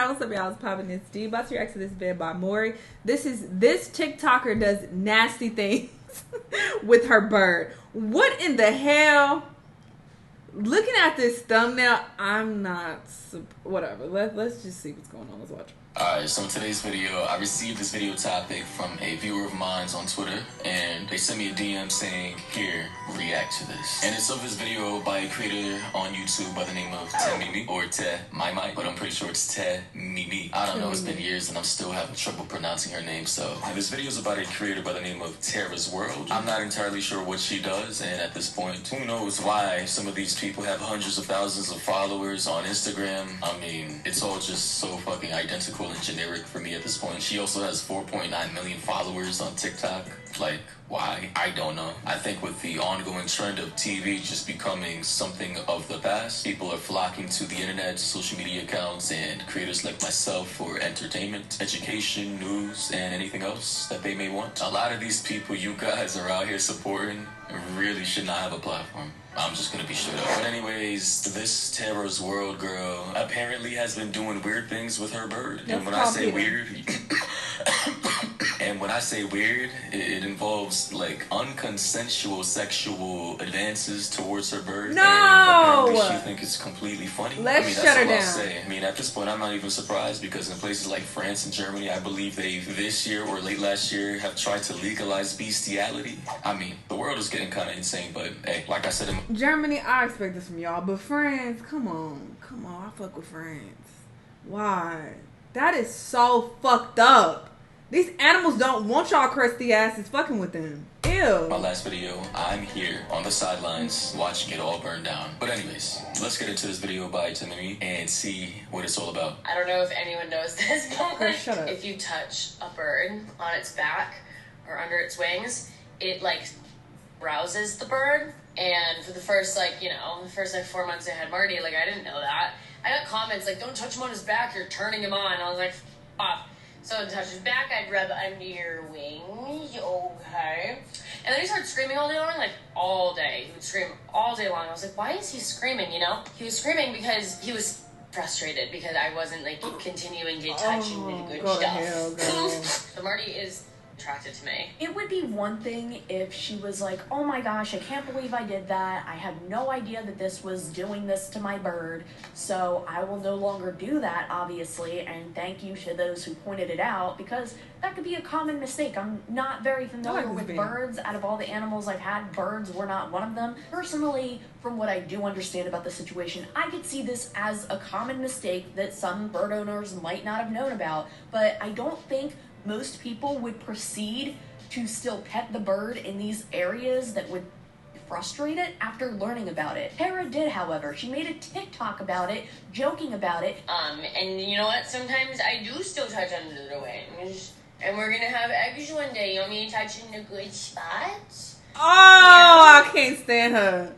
what's up, y'all? It's popping this D. About to react to this video by Maury. This TikToker does nasty things with her bird. What in the hell? Looking at this thumbnail, I'm not whatever. Let's just see what's going on. Let's watch. Alright, so in today's video, I received this video topic from a viewer of mine on Twitter, and they sent me a DM saying, here, react to this. And it's of this video by a creator on YouTube by the name of Te Mimi, or Te Mai, but I'm pretty sure it's Te Mimi. I don't know, it's been years and I'm still having trouble pronouncing her name, so. And this video is about a creator by the name of Tara's World. I'm not entirely sure what she does, and at this point, who knows why some of these people have hundreds of thousands of followers on Instagram. I mean, it's all just so fucking identical and generic for me at this point. She also has 4.9 million followers on TikTok. Like, why? I don't know. I think with the ongoing trend of TV just becoming something of the past, people are flocking to the internet, social media accounts, and creators like myself for entertainment, education, news, and anything else that they may want. A lot of these people you guys are out here supporting really should not have a platform. I'm just gonna be straight up. But anyways, this Tara's World girl apparently has been doing weird things with her bird. And when I say weird, and when I say weird, it involves like unconsensual sexual advances towards her bird. No! And apparently she thinks it's completely funny. Let's that's shut her all down. I'll say. I mean, at this point, I'm not even surprised because in places like France and Germany, I believe they this year or late last year have tried to legalize bestiality. I mean, the world is getting kind of insane, but hey, like I said in Germany, I expect this from y'all, but France, come on, I fuck with France. Why? That is so fucked up. These animals don't want y'all crusty asses fucking with them. Ew. my last video, I'm here on the sidelines watching it all burn down. But anyways, let's get into this video by Te Mimi and see what it's all about. I don't know if anyone knows this, but like, shut up. if you touch a bird on its back or under its wings, it like rouses the bird. And for the first the first 4 months I had Marty, like I didn't know that. I got comments like, don't touch him on his back, you're turning him on. I was like, off. So to touch his back, I'd rub under your wings, okay. And then he started screaming all day long, like all day. He would scream all day long. I was like, why is he screaming, you know? He was screaming because he was frustrated because I wasn't like continuing to touch him with good go to stuff. hell, girl. So Marty is attracted to me. It would be one thing if she was like, oh my gosh, I can't believe I did that. I had no idea that this was doing this to my bird. So I will no longer do that, obviously. And thank you to those who pointed it out, because that could be a common mistake. I'm not very familiar with birds. Out of all the animals I've had, birds were not one of them. Personally, from what I do understand about the situation, I could see this as a common mistake that some bird owners might not have known about. But I don't think most people would proceed to still pet the bird in these areas that would frustrate it after learning about it. Tara did, however. She made a TikTok about it, joking about it. And you know what? Sometimes I do still touch under the wings. And we're gonna have eggs one day. You want me to touch in the good spots? Oh, I can't stand her.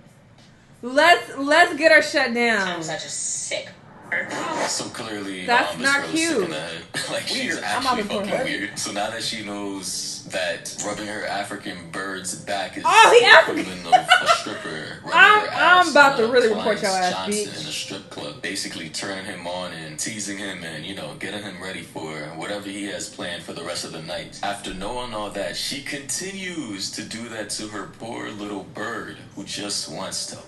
Let's get her shut down. I'm such a sick. So clearly, that's this not girl cute. is sick in the head. Like, she's actually fucking weird. So now that she knows that rubbing her African bird's back is the equivalent of a stripper rubbing her ass I'm about to on really report your ass, Johnson bitch. in a strip club, basically turning him on and teasing him and, you know, getting him ready for whatever he has planned for the rest of the night. After knowing all that, she continues to do that to her poor little bird who just wants to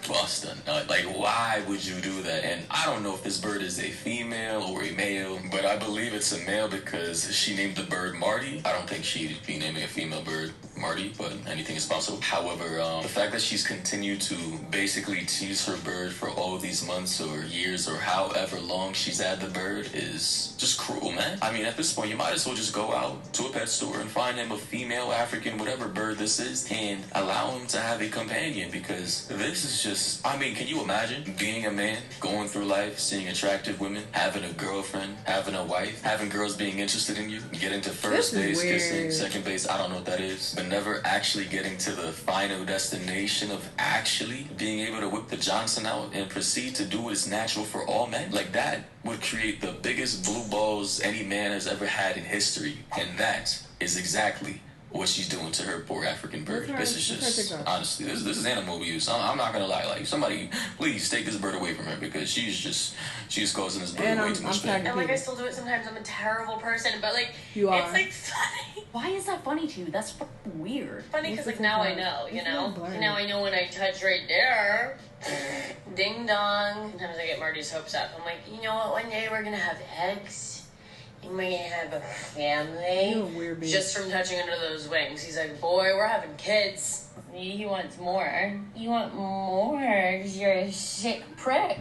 bust a nut. Like, why would you do that? And I don't know if this bird is a female or a male, but I believe it's a male because she named the bird Marty. I don't think she'd be naming a female bird Marty, but anything is possible. However, the fact that she's continued to basically tease her bird for all these months or years or however long she's had the bird is just cruel, man. I mean, at this point, you might as well just go out to a pet store and find him a female, African, whatever bird this is, and allow him to have a companion, because this is just, I mean, can you imagine being a man, going through life, seeing attractive women, having a girlfriend, having a wife, having girls being interested in you, getting to first base, kissing, second base, I don't know what that is, but never actually getting to the final destination of actually being able to whip the Johnson out and proceed to do what is natural for all men? Like, that would create the biggest blue balls any man has ever had in history. And that is exactly what she's doing to her poor African bird. Her- This is just, honestly, this is animal abuse. I'm not gonna lie. Like, somebody, please take this bird away from her, because she's causing this bird And way I'm too much tagging pain. And like I still do it sometimes. I'm a terrible person, but like You it's are. like funny. Why is that funny to you? That's fucking weird. Funny because like now I know, you It's know. not blurry. Now I know when I touch right there. Ding dong. Sometimes I get Marty's hopes up. I'm like, you know what? One day we're gonna have eggs, and we're gonna have a family. You a weird bitch. Just from touching under those wings. He's like, boy, we're having kids. He wants more. You want more? 'Cause you're a sick prick.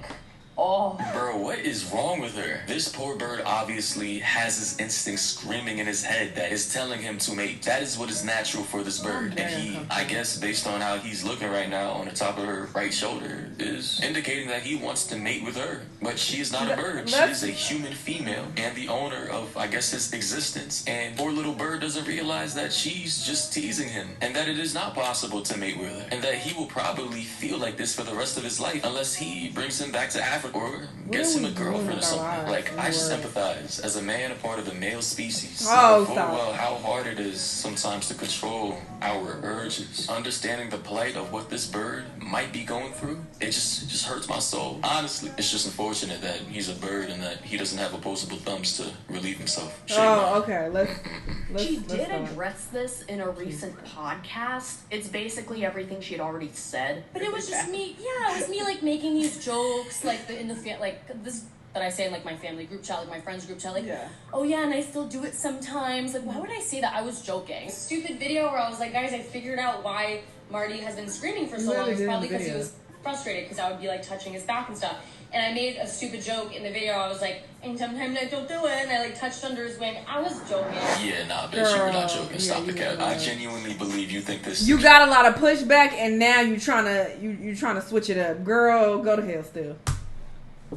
Oh. Bro, what is wrong with her? This poor bird obviously has his instinct screaming in his head that is telling him to mate. That is what is natural for this bird. And he, I guess, based on how he's looking right now on the top of her right shoulder, is indicating that he wants to mate with her. But she is not a bird. She is a human female and the owner of, I guess, his existence. And poor little bird doesn't realize that she's just teasing him and that it is not possible to mate with her. And that he will probably feel like this for the rest of his life unless he brings him back to Africa or gets him a girlfriend or something. Like, I just empathize as a man, a part of the male species. Oh, full stop. well how hard it is sometimes to control our urges. Understanding the plight of what this bird might be going through, it just hurts my soul. Honestly, it's just unfortunate that he's a bird and that he doesn't have opposable thumbs to relieve himself. Shame on him. Okay. Let's She let's did go. address this in a recent podcast. It's basically everything she had already said. But it was just me. Yeah, it was me like making these jokes, like in the like this that I say in like my family group chat, like my friends group chat, like, oh yeah, and I still do it sometimes. Like, why would I say that? I was joking. Stupid video where I was like, guys, I figured out why Marty has been screaming for so long. It's probably because he was frustrated because I would be like touching his back and stuff. And I made a stupid joke in the video. I was like, and sometimes I don't do it, and I like touched under his wing. I was joking. Yeah, nah, bitch, you were not joking. Girl, Stop yeah, the you cap. were. I genuinely believe you think this. You got a lot of pushback, and now you trying to switch it up. Girl, go to hell still.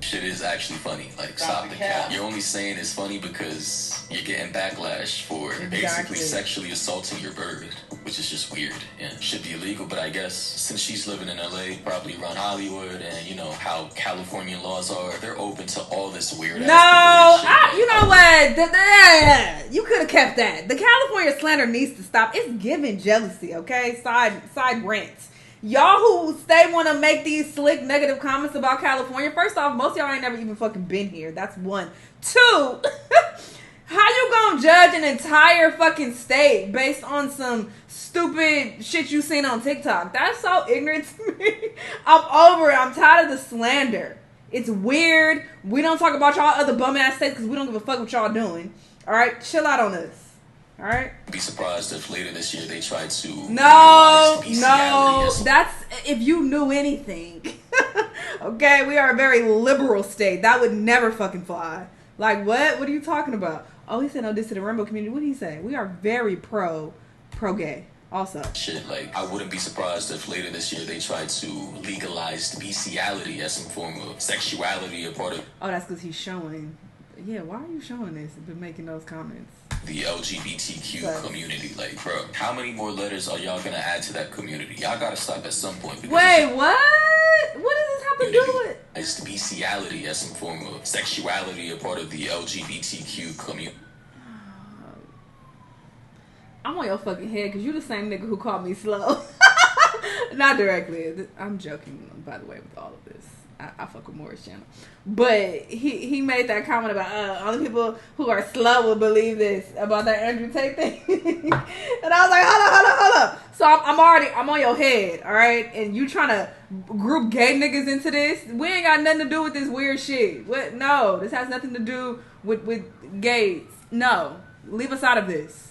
Shit is actually funny. Like, stop the cap. You're only saying it's funny because you're getting backlash for basically sexually assaulting your bird, which is just weird and should be illegal. But I guess since she's living in LA, probably around Hollywood, and you know how California laws are, they're open to all this weird. No, you know what? You could have kept that. The California slander needs to stop. It's giving jealousy. Okay, side rants. Y'all who stay want to make these slick negative comments about California, first off, most of y'all ain't never even fucking been here. That's one. Two, how you gonna judge an entire fucking state based on some stupid shit you seen on TikTok? That's so ignorant to me. I'm over it. I'm tired of the slander. It's weird. We don't talk about y'all other bum ass states because we don't give a fuck what y'all doing. All right, chill out on this. All right. Be surprised if later this year they try to No, legalize bestiality as- that's if you knew anything. Okay, we are a very liberal state. That would never fucking fly. Like, what? What are you talking about? Oh, he said no diss to the rainbow community. What did he say? We are very pro-gay. Also, shit, like, I wouldn't be surprised if later this year they tried to legalize bestiality as some form of sexuality, a part of oh, that's because he's showing. Yeah, why are you showing this? Been making those comments. the LGBTQ community. Like, bro, how many more letters are y'all gonna add to that community? Y'all gotta stop at some point. Wait, what? What does this have to do with? It's bestiality as some form of sexuality, a part of the LGBTQ community. I'm on your fucking head because you the same nigga who called me slow. Not directly. I'm joking, by the way, with all of this. I fuck with Morris channel. But he made that comment about only people who are slow will believe this about that Andrew Tate thing. And I was like, hold up. So I'm on your head, all right? And you trying to group gay niggas into this? We ain't got nothing to do with this weird shit. What? No, this has nothing to do with gays. No, leave us out of this.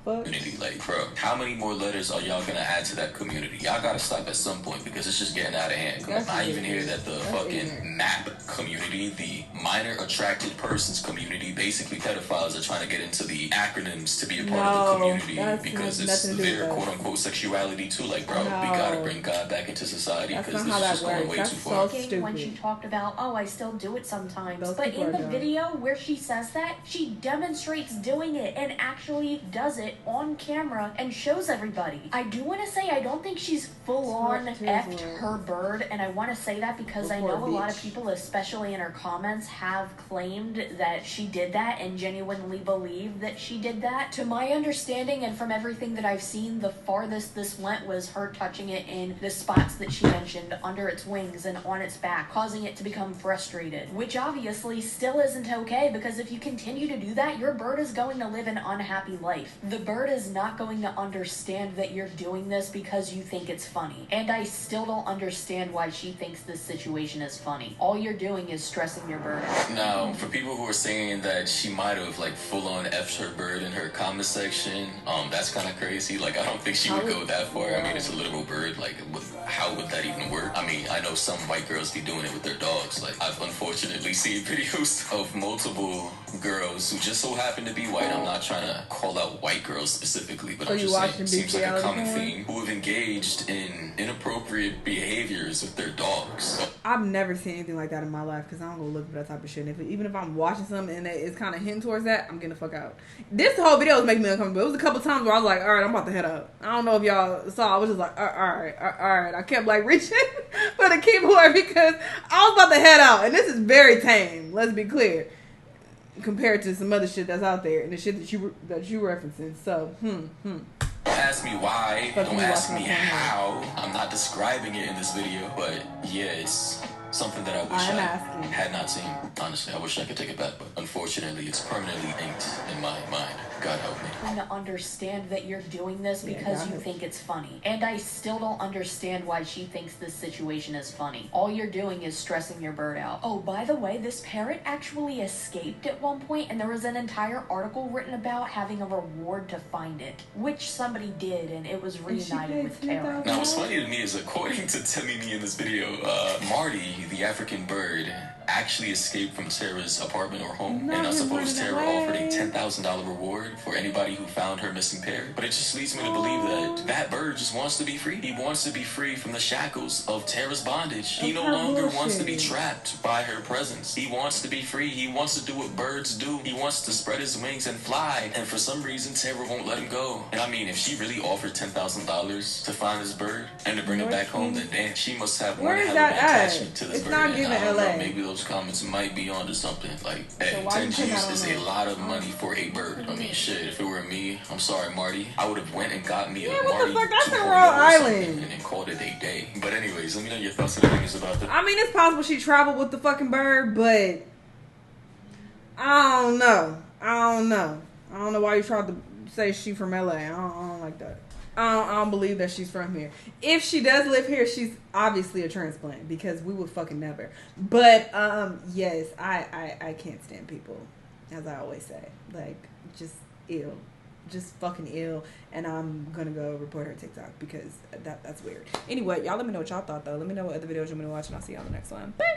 Community, like, bro, how many more letters are y'all gonna add to that community? Y'all gotta stop at some point because it's just getting out of hand. I even hear that the fucking MAP community, the minor attracted persons community, basically pedophiles are trying to get into the acronyms to be a part of the community because it's their quote unquote sexuality too. Like, bro, we gotta bring God back into society because this is just going way too far. When she talked about, I still do it sometimes. But in the video where she says that, she demonstrates doing it and actually does does it on camera and shows everybody. I do want to say I don't think she's full on effed her bird, and I want to say that because I know a lot of people, especially in her comments, have claimed that she did that and genuinely believe that she did that. To my understanding and from everything that I've seen, the farthest this went was her touching it in the spots that she mentioned, under its wings and on its back, causing it to become frustrated, which obviously still isn't okay, because if you continue to do that, your bird is going to live an unhappy life. The bird is not going to understand that you're doing this because you think it's funny, and I still don't understand why she thinks this situation is funny. All you're doing is stressing your bird out. Now, for people who are saying that she might have like full on effed her bird in her comment section, that's kind of crazy. Like, I don't think she would go that far. I mean, it's a literal bird. Like, how would that even work? I mean, I know some white girls be doing it with their dogs. Like, I've unfortunately seen videos of multiple girls who just so happen to be white. I'm not trying to call out white girls specifically, but I'm just saying it seems like a common theme, who have engaged in inappropriate behaviors with their dogs. I've never seen anything like that in my life, because I don't go look for that type of shit. Even if I'm watching something and it's kind of hinting towards that, I'm getting the fuck out. This whole video was making me uncomfortable. It was a couple times where I was like, all right, I'm about to head out. I don't know if y'all saw. I was just like, all right. I kept like reaching for the keyboard because I was about to head out. And this is very tame, let's be clear, compared to some other shit that's out there and the shit that you referencing. So, Ask me why, don't ask me how. I'm not describing it in this video, but yeah, it's something that I wish I had not seen. Honestly, I wish I could take it back, but unfortunately, it's permanently inked in my mind. God help me. I'm to understand that you're doing this because you think it's funny. And I still don't understand why she thinks this situation is funny. All you're doing is stressing your bird out. Oh, by the way, this parrot actually escaped at one point, and there was an entire article written about having a reward to find it, which somebody did, and it was reunited with Tara. Now, what's funny to me is, according to Timmy in this video, Marty, the African bird, actually escaped from Tara's apartment or home, and I suppose Tara offered a $10,000 reward for anybody who found her missing pair. But it just leads me to believe that that bird just wants to be free. He wants to be free from the shackles of Tara's bondage. He no longer wants to be trapped by her presence. He wants to be free. He wants to do what birds do. He wants to spread his wings and fly, and for some reason Tara won't let him go. And I mean, if she really offered $10,000 to find this bird and to bring it back home, then damn, she must have one hell of an attachment to this bird. Not giving LA. Maybe those comments might be onto something. Like, hey, 10 G's is a lot of money for a bird. I mean, shit, if it were me, I'm sorry, Marty, I would have went and got me a Marty 2.0 and then called it a day. But anyways, let me know your thoughts and opinions about that. I mean, it's possible she traveled with the fucking bird, but I don't know. I don't know why you tried to say she from LA. I don't like that. I don't believe that she's from here. If she does live here, she's obviously a transplant, because we would fucking never. But yes, I can't stand people, as I always say, like, just ill, just fucking ill. And I'm gonna go report her TikTok because that's weird. Anyway, y'all let me know what y'all thought though. Let me know what other videos you want me to watch, and I'll see y'all on the next one. Bye.